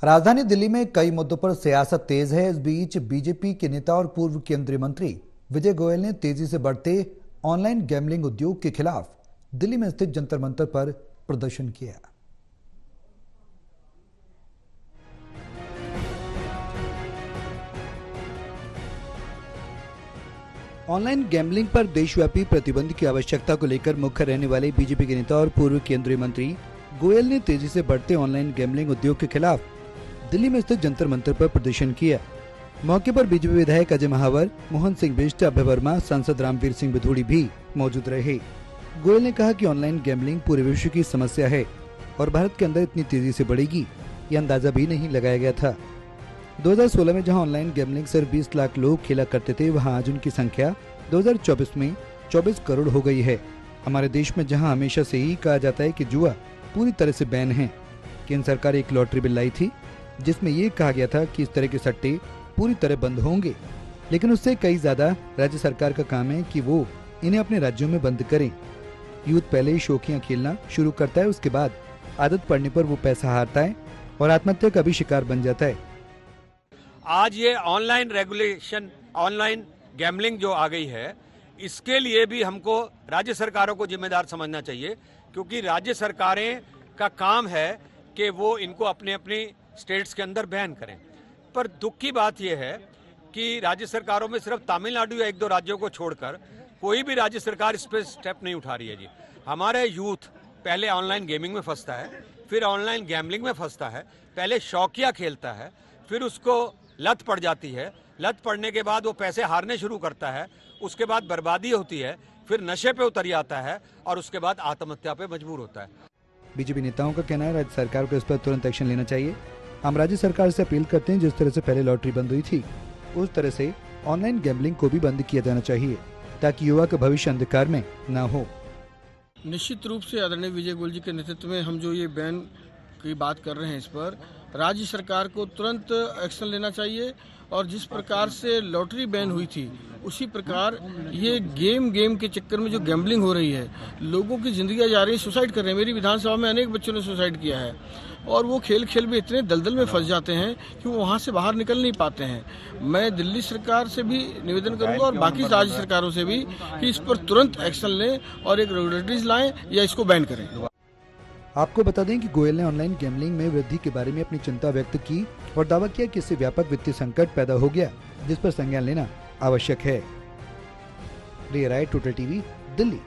राजधानी दिल्ली में कई मुद्दों पर सियासत तेज है। इस बीच बीजेपी के नेता और पूर्व केंद्रीय मंत्री विजय गोयल ने तेजी से बढ़ते ऑनलाइन गैम्बलिंग उद्योग के खिलाफ दिल्ली में स्थित जंतर मंतर पर प्रदर्शन किया। ऑनलाइन गैम्बलिंग पर देशव्यापी प्रतिबंध की आवश्यकता को लेकर मुख्य रहने वाले बीजेपी के नेता और पूर्व केंद्रीय मंत्री गोयल ने तेजी से बढ़ते ऑनलाइन गैम्बलिंग उद्योग के खिलाफ दिल्ली में स्थित जंतर मंतर पर प्रदर्शन किया। मौके पर बीजेपी विधायक अजय महावर, मोहन सिंह बिष्ट, अभय वर्मा, सांसद रामवीर सिंह बिधूड़ी भी मौजूद रहे। गोयल ने कहा कि ऑनलाइन गैम्बलिंग पूरे विश्व की समस्या है और भारत के अंदर इतनी तेजी से बढ़ेगी यह अंदाजा भी नहीं लगाया गया था। 2016 में जहां ऑनलाइन गैम्बलिंग सिर्फ 20 लाख लोग खेला करते थे, वहां आज उनकी संख्या 2024 में 24 करोड़ हो गई है। हमारे देश में जहां हमेशा से ही कहा जाता है कि जुआ पूरी तरह से बैन है, केंद्र सरकार एक लॉटरी बिल लाई थी जिसमें ये कहा गया था कि इस तरह के सट्टे पूरी तरह बंद होंगे, लेकिन उससे कई ज्यादा राज्य सरकार का काम है कि वो इन्हें अपने राज्यों में बंद करें। यूथ पहले ही शौकियां खेलना शुरू करता है, उसके बाद आदत पड़ने पर वो पैसा हारता है और आत्महत्या का भी शिकार बन जाता है। आज ये ऑनलाइन रेगुलेशन, ऑनलाइन गैम्बलिंग जो आ गई है, इसके लिए भी हमको राज्य सरकारों को जिम्मेदार समझना चाहिए, क्योंकि राज्य सरकारें का काम है कि वो इनको अपने अपनी स्टेट्स के अंदर बैन करें। पर दुख की बात यह है कि राज्य सरकारों में सिर्फ तमिलनाडु या एक दो राज्यों को छोड़कर कोई भी राज्य सरकार इस पर स्टेप नहीं उठा रही है जी। हमारे यूथ पहले ऑनलाइन गेमिंग में फंसता है, फिर ऑनलाइन गैम्बलिंग में फंसता है, पहले शौकिया खेलता है, फिर उसको लत पड़ जाती है, लत पड़ने के बाद वो पैसे हारने शुरू करता है, उसके बाद बर्बादी होती है, फिर नशे पे उतर जाता है और उसके बाद आत्महत्या पे मजबूर होता है। बीजेपी नेताओं का कहना है राज्य सरकार को इस पर तुरंत एक्शन लेना चाहिए। हम राज्य सरकार से अपील करते हैं, जिस तरह से पहले लॉटरी बंद हुई थी उस तरह से ऑनलाइन गैम्बलिंग को भी बंद किया जाना चाहिए ताकि युवा का भविष्य अंधकार में न हो। निश्चित रूप से आदरणीय विजय गोयल जी के नेतृत्व में हम जो ये बैन की बात कर रहे हैं, इस पर राज्य सरकार को तुरंत एक्शन लेना चाहिए और जिस प्रकार से लॉटरी बैन हुई थी उसी प्रकार ये गेम के चक्कर में जो गैम्बलिंग हो रही है, लोगों की जिंदगी जा रही है, सुसाइड कर रहे हैं। मेरी विधानसभा में अनेक बच्चों ने सुसाइड किया है और वो खेल खेल में इतने दलदल में फंस जाते हैं कि वो वहाँ से बाहर निकल नहीं पाते हैं। मैं दिल्ली सरकार से भी निवेदन करूंगा और बाकी राज्य सरकारों से भी कि इस पर तुरंत एक्शन लें और एक रेगुलेटरीज लाएं या इसको बैन करें। आपको बता दें कि गोयल ने ऑनलाइन गैम्बलिंग में वृद्धि के बारे में अपनी चिंता व्यक्त की और दावा किया कि इससे व्यापक वित्तीय संकट पैदा हो गया, जिस पर संज्ञान लेना आवश्यक है। रिया राय, टोटल टीवी, दिल्ली।